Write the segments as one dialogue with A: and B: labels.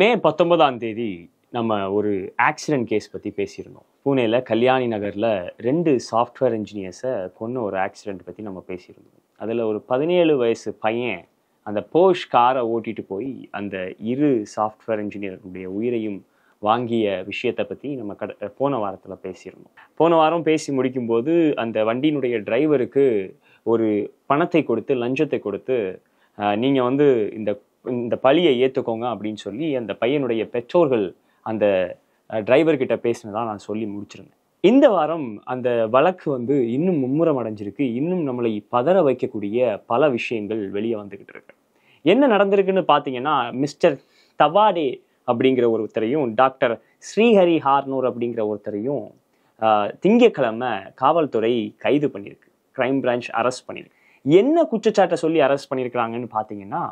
A: மே 19ஆம் தேதி நம்ம ஒரு ஆக்சிடென்ட் கேஸ் பற்றி பேசியிருந்தோம். பூனேல கல்யாணி நகரில் 2 சாஃப்ட்வேர் இன்ஜினியர்ஸை கொன்ன ஒரு ஆக்சிடென்ட் பற்றி நம்ம பேசியிருந்தோம். அதில் ஒரு 17 வயசு பையன் அந்த போர்ஷ் காரை ஓட்டிட்டு போய் அந்த 2 சாஃப்ட்வேர் இன்ஜினியருடைய உயிரையும் வாங்கிய விஷயத்தை பற்றி நம்ம போன வாரத்தில் பேசியிருந்தோம். போன வாரம் பேசி முடிக்கும்போது அந்த வண்டியினுடைய டிரைவருக்கு ஒரு பணத்தை கொடுத்து, லஞ்சத்தை கொடுத்து, நீங்கள் வந்து இந்த பழியை ஏற்றுக்கோங்க அப்படின்னு சொல்லி அந்த பையனுடைய பெற்றோர்கள் அந்த டிரைவர்கிட்ட பேசினதான் நான் சொல்லி முடிச்சிருந்தேன். இந்த வாரம் அந்த வழக்கு இன்னும் மும்முரம் அடைஞ்சிருக்கு. இன்னும் நம்மளை பதற வைக்கக்கூடிய பல விஷயங்கள் வெளியே வந்துகிட்டு இருக்கு. என்ன நடந்திருக்குன்னு பார்த்தீங்கன்னா, மிஸ்டர் தவாடே அப்படிங்கிற ஒருத்தரையும் டாக்டர் ஸ்ரீஹரி ஹார்னூர் அப்படிங்கிற ஒருத்தரையும் திங்கட்கிழமை காவல்துறை கைது பண்ணியிருக்கு. கிரைம் பிரான்ச் அரெஸ்ட் பண்ணியிருக்கு. என்ன குற்றச்சாட்டை சொல்லி அரெஸ்ட் பண்ணியிருக்கிறாங்கன்னு பார்த்தீங்கன்னா,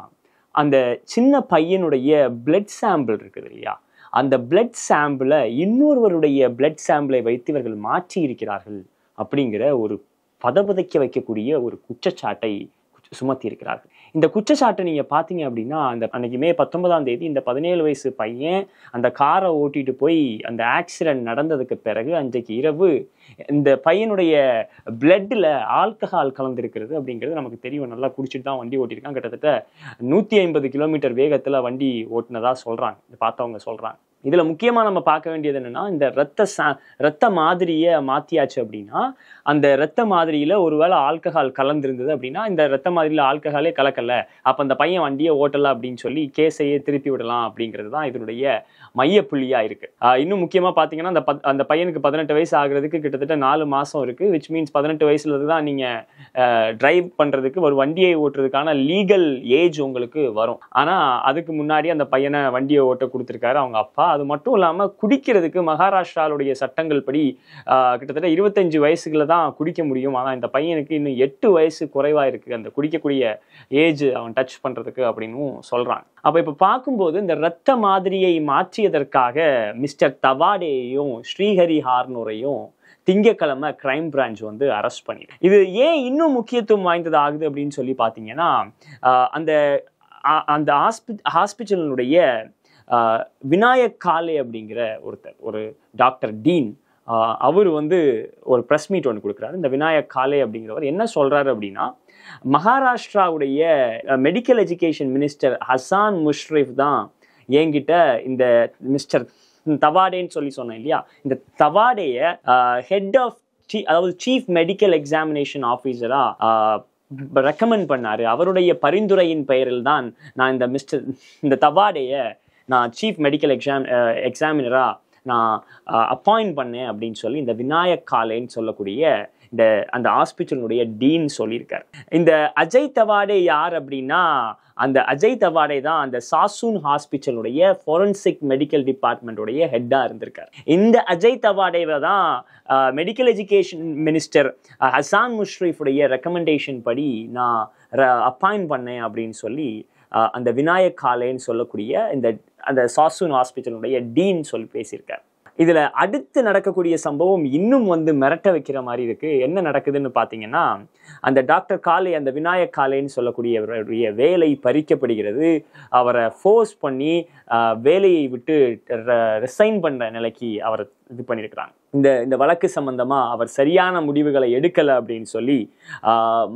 A: அந்த சின்ன பையனுடைய பிளட் சாம்பிள் இருக்குது இல்லையா, அந்த பிளட் சாம்பிளை இன்னொருவருடைய பிளட் சாம்பிளை வைத்து இவர்கள் மாற்றி இருக்கிறார்கள் அப்படிங்கிற ஒரு பதபதைக்க வைக்கக்கூடிய ஒரு குற்றச்சாட்டை சுமத்தி இருக்கிறார்கள். இந்த குற்றச்சாட்டை நீங்க பாத்தீங்க அப்படின்னா, அன்னைக்கு மே 19ஆம் தேதி இந்த 17 வயசு பையன் அந்த காரை ஓட்டிட்டு போய் அந்த ஆக்சிடென்ட் நடந்ததுக்கு பிறகு அன்றைக்கு இரவு இந்த பையனுடைய பிளட்ல ஆல்கஹால் கலந்திருக்கிறது அப்படிங்கிறது நமக்கு தெரியும். நல்லா குடிச்சிட்டு தான் வண்டி ஓட்டியிருக்கான். கிட்டத்தட்ட 150 கிலோமீட்டர் வேகத்துல வண்டி ஓட்டினதா சொல்றாங்க, பார்த்தவங்க சொல்றாங்க. இதுல முக்கியமா நம்ம பார்க்க வேண்டியது என்னன்னா, இந்த ரத்த மாதிரியை மாத்தியாச்சு அப்படின்னா, அந்த ரத்த மாதிரியில ஒருவேளை ஆல்கஹால் கலந்திருந்தது அப்படின்னா, இந்த ரத்த மாதிரியில ஆல்கஹாலே கலக்கல, அப்ப அந்த பையன் வண்டியை ஓட்டல அப்படின்னு சொல்லி கேஸையே திருப்பி விடலாம் அப்படிங்கிறது தான் இதனுடைய மைய புள்ளியா இருக்கு. இன்னும் முக்கியமா பாத்தீங்கன்னா, அந்த பையனுக்கு 18 வயசு ஆகுறதுக்கு கிட்டத்தட்ட 4 மாசம் இருக்கு. விச் மீன்ஸ் 18 வயசுல தான் நீங்க டிரைவ் பண்றதுக்கு, ஒரு வண்டியை ஓட்டுறதுக்கான லீகல் ஏஜ் உங்களுக்கு வரும். ஆனா அதுக்கு முன்னாடி அந்த பையனை வண்டியை ஓட்ட கொடுத்திருக்காரு அவங்க அப்பா. அது மட்டும் இல்லாம குடிக்கிறதுக்கு மகாராஷ்டிராவுடைய சட்டங்கள் படி கிட்டத்தட்ட 25 வயசுல தான் குடிக்க முடியும். ஆனா இந்த பையனுக்கு இன்னும் 8 வயசு குறைவா இருக்கு அந்த குடிக்கக்கூடிய ஏஜ் அவன் டச் பண்றதுக்கு அப்படின்னு சொல்றாங்க. அப்ப இப்ப பார்க்கும்போது இந்த ரத்த மாதிரியை மாற்றியதற்காக மிஸ்டர் தவாடேயையும் ஸ்ரீஹரி ஹார்னூரையும் திங்கட்கிழமை கிரைம் பிரான்ச் அரெஸ்ட் பண்ணிருக்கு. இது ஏன் இன்னும் முக்கியத்துவம் வாய்ந்தது ஆகுது அப்படின்னு சொல்லி பாத்தீங்கன்னா, அந்த ஹாஸ்பிட்டலுடைய விநாயக் காலே அப்படிங்கிற ஒரு டாக்டர் டீன், அவர் ஒரு ப்ரெஸ் மீட் ஒன்று கொடுக்குறாரு. இந்த விநாயக் காலே அப்படிங்கிறவர் என்ன சொல்றாரு அப்படின்னா, மகாராஷ்டிராவுடைய medical education minister Hasan Mushrif தான் என்கிட்ட இந்த மிஸ்டர் தவாடேன்னு சொல்லி சொன்னேன் இல்லையா, இந்த தவாடேய ஹெட் ஆஃப் அதாவது சீஃப் மெடிக்கல் எக்ஸாமினேஷன் ஆஃபீஸரா ரெக்கமெண்ட் பண்ணாரு. அவருடைய பரிந்துரையின் பெயரில் தான் நான் இந்த தவாடேய நான் சீஃப் மெடிக்கல் எக்ஸாமினரா நான் அப்பாயிண்ட் பண்ணேன் அப்படின்னு சொல்லி இந்த விநாயக் காலேன்னு சொல்லக்கூடிய அந்த ஹாஸ்பிட்டலுடைய டீன் சொல்லியிருக்காரு. இந்த அஜய் தவாடே யார் அப்படின்னா, அந்த அஜய் தவாடே தான் அந்த சாசூன் ஹாஸ்பிட்டலுடைய ஃபோரன்சிக் மெடிக்கல் டிபார்ட்மெண்ட்டுடைய ஹெட்டா இருந்திருக்காரு. இந்த அஜய் தவாடேவை தான் மெடிக்கல் எஜுகேஷன் மினிஸ்டர் ஹசான் முஷ்ரிஃபுடைய ரெக்கமெண்டேஷன் படி நான் அப்பாயிண்ட் பண்ணேன் அப்படின்னு சொல்லி அந்த விநாயக் காலேன்னு சொல்லக்கூடிய அந்த சாசூன் ஹாஸ்பிட்டலுடைய டீன் சொல்லி பேசியிருக்காரு. இதுல அடுத்து நடக்கக்கூடிய சம்பவம் இன்னும் மிரட்ட வைக்கிற மாதிரி இருக்கு. என்ன நடக்குதுன்னு பாத்தீங்கன்னா, அந்த டாக்டர் காலே, அந்த விநாயக் காலேன்னு சொல்லக்கூடியவருடைய வேலை பறிக்கப்படுகிறது. அவரை ஃபோர்ஸ் பண்ணி வேலையை விட்டு ரிசைன் பண்ற நிலைக்கு அவர் இது பண்ணியிருக்கிறாங்க. இந்த வழக்கு சம்பந்தமா அவர் சரியான முடிவுகளை எடுக்கல அப்படின்னு சொல்லி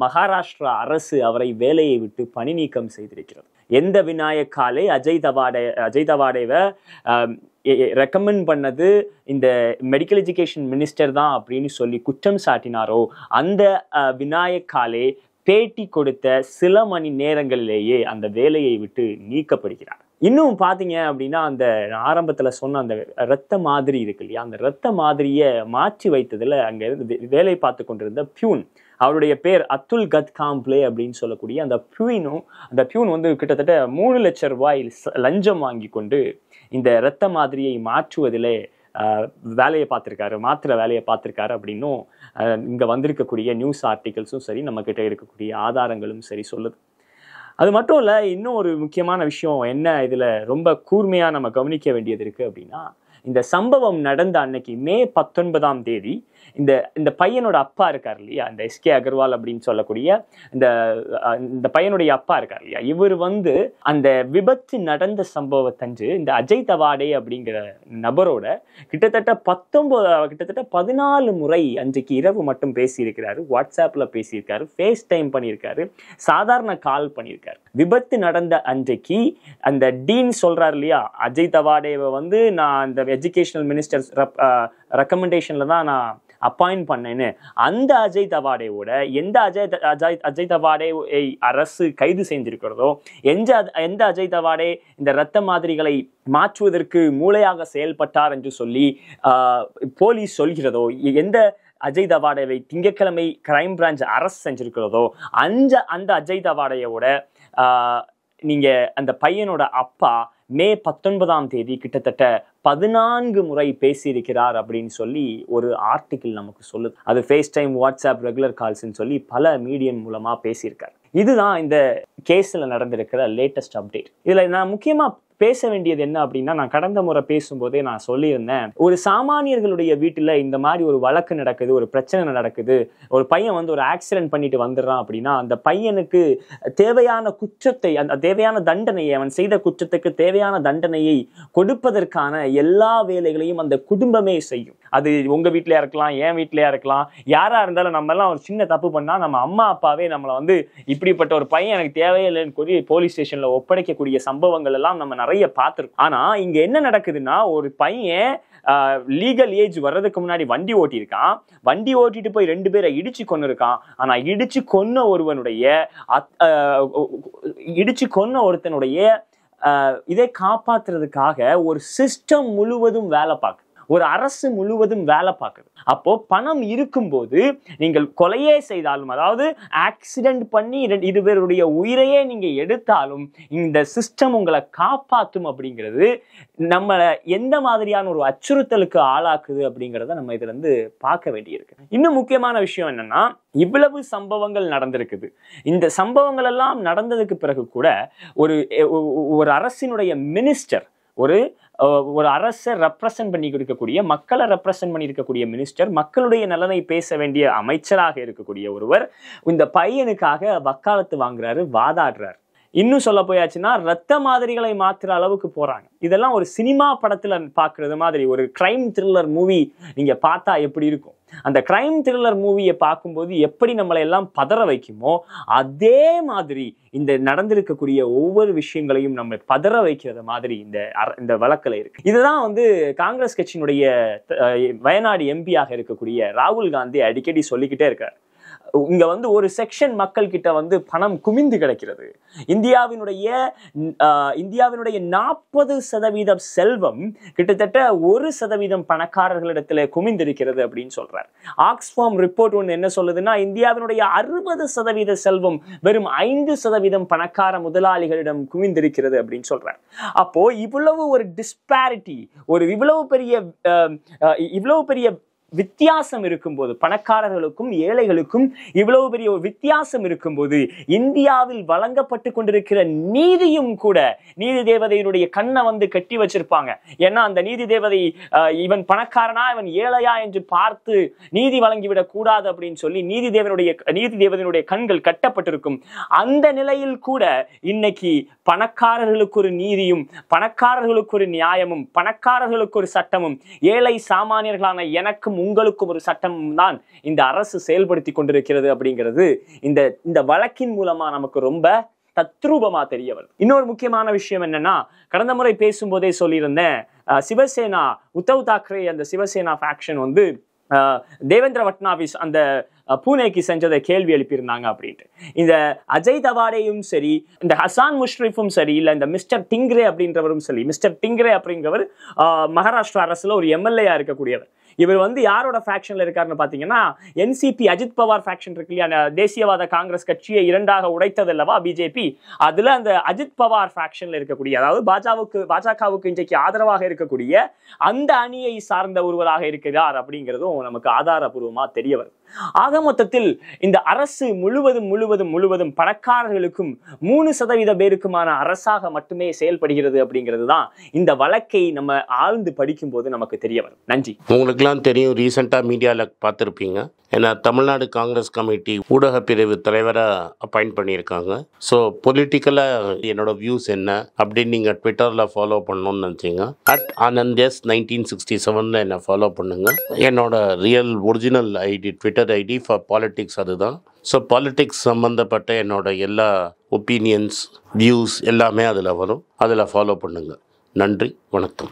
A: மகாராஷ்டிரா அரசு அவரை வேலையை விட்டு பணி நீக்கம் செய்திருக்கிறது. எந்த விநாயக் காலே அஜய் தவாடேவை ரெக்கமெண்ட் பண்ணது இந்த மெடிக்கல் எஜுகேஷன் மினிஸ்டர் தான் அப்படின்னு சொல்லி குற்றம் சாட்டினாரோ, அந்த விநாயக் காலே பேட்டி கொடுத்த சில மணி நேரங்களிலேயே அந்த வேலையை விட்டு நீக்கப்படுகிறார். இன்னும் பார்த்தீங்க அப்படின்னா, அந்த ஆரம்பத்தில் சொன்ன அந்த ரத்த மாதிரி இருக்கு இல்லையா, அந்த ரத்த மாதிரியை மாற்றி வைத்ததில் அங்கே வேலை பார்த்து கொண்டிருந்த பியூன், அவருடைய பேர் அத்துல் கத்காம்ப்ளே அப்படின்னு சொல்லக்கூடிய அந்த பியூன் கிட்டத்தட்ட 3 லட்சம் ரூபாய் லஞ்சம் வாங்கி கொண்டு இந்த ரத்த மாதிரியை மாற்றுவதிலே மாத்திர வேலையை பார்த்திருக்காரு அப்படின்னும் இங்க வந்திருக்கக்கூடிய நியூஸ் ஆர்டிகல்ஸும் சரி, நம்ம கிட்ட இருக்கக்கூடிய ஆதாரங்களும் சரி சொல்லுது. அது மட்டும் இல்ல, இன்னும் ஒரு முக்கியமான விஷயம் என்ன இதுல ரொம்ப கூர்மையா நம்ம கவனிக்க வேண்டியது இருக்கு அப்படின்னா, இந்த சம்பவம் நடந்த அன்னைக்கு மே 19ஆம் தேதி இந்த இந்த பையனோட அப்பா இருக்கார் இல்லையா, இந்த எஸ்கே அகர்வால் அப்படின்னு சொல்லக்கூடிய இந்த பையனுடைய அப்பா இருக்கார் இல்லையா, இவர் வந்து அந்த விபத்து நடந்த சம்பவத்தன்று இந்த அஜய் தவாடே அப்படிங்கிற நபரோட கிட்டத்தட்ட 14 முறை அன்றைக்கு இரவு மட்டும் பேசியிருக்கிறாரு. வாட்ஸ்அப்ல பேசியிருக்காரு, ஃபேஸ் டைம் பண்ணியிருக்காரு, சாதாரண கால் பண்ணியிருக்காரு. விபத்து நடந்த அன்றைக்கு அந்த டீன் சொல்றாரு இல்லையா, அஜய் தவாடேவை வந்து நான் அந்த எஜுகேஷனல் மினிஸ்டர் ரெக்கமெண்டேஷன்ல தான் நான் அப்பாயிண்ட் பண்ணேன்னு அந்த அஜய் தவாடேவோட எந்த அஜய் தவாடே அரசு கைது செஞ்சிருக்கிறதோ, எந்த அஜய் தவாடே இந்த இரத்த மாதிரிகளை மாற்றுவதற்கு மூளையாக செயல்பட்டார் என்று சொல்லி போலீஸ் சொல்கிறதோ, எந்த அஜய் தவாடேவை திங்கட்கிழமை கிரைம் பிரான்ச் அரெஸ்ட் செஞ்சிருக்கிறதோ அந்த அஜய் தவாடேயோட நீங்க அந்த பையனோட அப்பா மே 19ஆம் தேதி கிட்டத்தட்ட 14 முறை பேசியிருக்கிறார் அப்படின்னு சொல்லி ஒரு ஆர்டிக்கிள் நமக்கு சொல்லுது. அது ஃபேஸ் டைம், வாட்ஸ்அப், ரெகுலர் கால்ஸ்ன்னு சொல்லி பல மீடியம் மூலமா பேசியிருக்காரு. இதுதான் இந்த கேஸ்ல நடந்திருக்கிற லேட்டஸ்ட் அப்டேட். இதுல நான் முக்கியமா பேச வேண்டியது என்ன அப்படின்னா, நான் கடந்த முறை பேசும்போதே நான் சொல்லியிருந்தேன், ஒரு சாமானியர்களுடைய வீட்டுல இந்த மாதிரி ஒரு வழக்கு நடக்குது, ஒரு பிரச்சனை நடக்குது, ஒரு பையன் வந்து ஒரு ஆக்சிடென்ட் பண்ணிட்டு வந்துடுறான் அப்படின்னா அந்த பையனுக்கு தேவையான குற்றத்தை, அந்த தேவையான தண்டனையை, அவன் செய்த குற்றத்துக்கு தேவையான தண்டனையை கொடுப்பதற்கான எல்லா வேலைகளையும் அந்த குடும்பமே செய்யும். அது உங்க வீட்லயா இருக்கலாம், என் வீட்லயா இருக்கலாம், யாரா இருந்தாலும் நம்ம எல்லாம் ஒரு சின்ன தப்பு பண்ணா நம்ம அம்மா அப்பாவே நம்மளை வந்து இப்படிப்பட்ட ஒரு பையன் எனக்கு தேவையில்லைன்னு கூறி போலீஸ் ஸ்டேஷன்ல ஒப்படைக்கக்கூடிய சம்பவங்கள் எல்லாம் நம்ம நிறைய பார்த்திருக்கோம். ஆனா இங்க என்ன நடக்குதுன்னா, ஒரு பையன் லீகல் ஏஜ் வர்றதுக்கு முன்னாடி வண்டி ஓட்டியிருக்கான், வண்டி ஓட்டிட்டு போய் 2 பேரை இடிச்சு கொன்னு இருக்கான். ஆனா இடிச்சு கொன்ன ஒருத்தனுடைய இதை காப்பாத்துறதுக்காக ஒரு சிஸ்டம் முழுவதும் வேலை பார்க்குது, ஒரு அரசு முழுவதும் வேலை பார்க்குது. அப்போ பணம் இருக்கும்போது நீங்கள் கொலையே செய்தாலும், அதாவது ஆக்சிடென்ட் பண்ணி 2 பேருடைய உயிரையே நீங்க எடுத்தாலும் இந்த சிஸ்டம் உங்களை காப்பாற்றும் அப்படிங்கிறது நம்மளை எந்த மாதிரியான ஒரு அச்சுறுத்தலுக்கு ஆளாக்குது அப்படிங்கிறத நம்ம இதுல இருந்து பார்க்க வேண்டியிருக்கு. இன்னும் முக்கியமான விஷயம் என்னன்னா, இவ்வளவு சம்பவங்கள் நடந்திருக்குது. இந்த சம்பவங்கள் எல்லாம் நடந்ததுக்கு பிறகு கூட ஒரு அரசினுடைய மினிஸ்டர், ஒரு அரசை ரெப்ரசன்ட் பண்ணி இருக்கக்கூடிய, மக்களை ரெப்ரசன்ட் பண்ணி இருக்கக்கூடிய மினிஸ்டர், மக்களுடைய நலனை பேச வேண்டிய அமைச்சராக இருக்கக்கூடிய ஒருவர் இந்த பையனுக்காக வக்காலத்து வாங்குறாரு, வாதாடுறாரு. இன்னும் சொல்ல போயாச்சுன்னா ரத்த மாதிரிகளை மாற்றுற அளவுக்கு போறாங்க. இதெல்லாம் ஒரு சினிமா படத்துல பாக்குறது மாதிரி, ஒரு கிரைம் த்ரில்லர் மூவி நீங்க பார்த்தா எப்படி இருக்கும், அந்த கிரைம் த்ரில்லர் மூவியை பார்க்கும்போது எப்படி நம்மளை எல்லாம் பதற வைக்குமோ அதே மாதிரி இந்த நடந்திருக்கக்கூடிய ஒவ்வொரு விஷயங்களையும் நம்ம பதற வைக்கிறது மாதிரி இந்த வழக்குல இருக்கு. இதுதான் வந்து காங்கிரஸ் கட்சியினுடைய வயநாடு எம்பியாக இருக்கக்கூடிய ராகுல் காந்தி அடிக்கடி சொல்லிக்கிட்டே இருக்காரு. இங்க வந்து ஒரு செக்ஷன் மக்கள் கிட்ட வந்து பணம் குமிந்து கிடக்கிறது. இந்தியாவினுடைய 40% செல்வம் கிட்டத்தட்ட 1% பணக்காரர்களிடத்துல குமிந்திருக்கிறது அப்படின்னு சொல்றாரு. ஆக்ஸ்ஃபார்ம் ரிப்போர்ட் ஒன்று என்ன சொல்லுதுன்னா, இந்தியாவினுடைய 60% செல்வம் வெறும் 5% பணக்கார முதலாளிகளிடம் குமிந்திருக்கிறது அப்படின்னு சொல்றாரு. அப்போ இவ்வளவு ஒரு டிஸ்பாரிட்டி, இவ்வளவு பெரிய வித்தியாசம் இருக்கும்போது, பணக்காரர்களுக்கும் ஏழைகளுக்கும் இவ்வளவு பெரிய ஒரு வித்தியாசம் இருக்கும்போது, இந்தியாவில் வழங்கப்பட்டு கொண்டிருக்கிற நீதியும் கூட நீதி தேவதையினுடைய கண்ணை வந்து கட்டி வச்சிருப்பாங்க. ஏன்னா அந்த நீதி தேவதை இவன் பணக்காரனா இவன் ஏழையா என்று பார்த்து நீதி வழங்கிவிடக் கூடாது அப்படின்னு சொல்லி நீதி தேவதையினுடைய கண்கள் கட்டப்பட்டிருக்கும். அந்த நிலையில் கூட இன்னைக்கு பணக்காரர்களுக்கு ஒரு நீதியும், பணக்காரர்களுக்கு ஒரு நியாயமும், பணக்காரர்களுக்கு ஒரு சட்டமும், ஏழை சாமானியர்களான எனக்கும் உங்களுக்கும் ஒரு சட்டமும் தான் இந்த அரசு செயல்படுத்தி கொண்டிருக்கிறது அப்படிங்கிறது இந்த வழக்கின் மூலமா நமக்கு ரொம்ப தத்ரூபமா தெரிய வருது. இன்னொரு முக்கியமான விஷயம் என்னன்னா, கடந்த முறை பேசும்போதே சொல்லியிருந்தேன், சிவசேனா, உத்தவ் தாக்கரே அந்த சிவசேனா ஃபேக்ஷன் வந்து தேவேந்திர பட்னாவிஸ் அந்த பூனேக்கு செஞ்சதை கேள்வி எழுப்பியிருந்தாங்க அப்படின்ட்டு. இந்த அஜய் தவாடேயும் சரி, இந்த ஹசான் முஷ்ரிஃபும் சரி, இல்ல இந்த மிஸ்டர் டிங்ரே அப்படின்றவரும் சரி, மிஸ்டர் டிங்ரே அப்படிங்கிறவர் மகாராஷ்டிரா அரசுல ஒரு எம்எல்ஏயா இருக்கக்கூடியவர். இவர் வந்து யாரோட ஃபேக்ஷன்ல இருக்காருன்னு பாத்தீங்கன்னா, என்சிபி அஜித் பவார் ஃபேக்ஷன் இருக்கு இல்லையா, தேசியவாத காங்கிரஸ் கட்சியை 2ஆக உடைத்தது அல்லவா பிஜேபி, அதுல அந்த அஜித் பவார் ஃபேக்ஷன்ல இருக்கக்கூடிய, அதாவது பாஜகவுக்கு இன்றைக்கு ஆதரவாக இருக்கக்கூடிய அந்த அணியை சார்ந்த ஒருவராக இருக்கிறார் அப்படிங்கிறதும் நமக்கு ஆதாரபூர்வமா தெரிய வருது. ஆக மொத்தத்தில் இந்த அரசு முழுவதும் பணக்காரர்களுக்கும் 3% பேருக்குமான அரசாக மட்டுமே செயல்படுகிறது அப்படிங்கிறது தான் இந்த வழக்கை நம்ம ஆழ்ந்து படிக்கும் போது நமக்கு தெரிய வரும். நன்றி.
B: உங்களுக்கெல்லாம் தெரியும், ரீசெண்டாக மீடியாவில் பார்த்துருப்பீங்க, ஏன்னா தமிழ்நாடு காங்கிரஸ் கமிட்டி ஊடக பிரிவு தலைவராக அப்பாயிண்ட் பண்ணியிருக்காங்க. ஸோ பொலிட்டிக்கலாக என்னோட வியூஸ் என்ன அப்படின்னு நீங்கள் ட்விட்டரில் ஃபாலோ பண்ணணும்னு நினச்சிங்க, @AnandS 1967 என்னை ஃபாலோ பண்ணுங்க. என்னோட real original ID, Twitter ID for politics அதுதான். ஸோ பாலிட்டிக்ஸ் சம்மந்தப்பட்ட என்னோட எல்லா ஒப்பீனியன்ஸ், வியூஸ் எல்லாமே அதில் வரும். அதில் ஃபாலோ பண்ணுங்கள். நன்றி, வணக்கம்.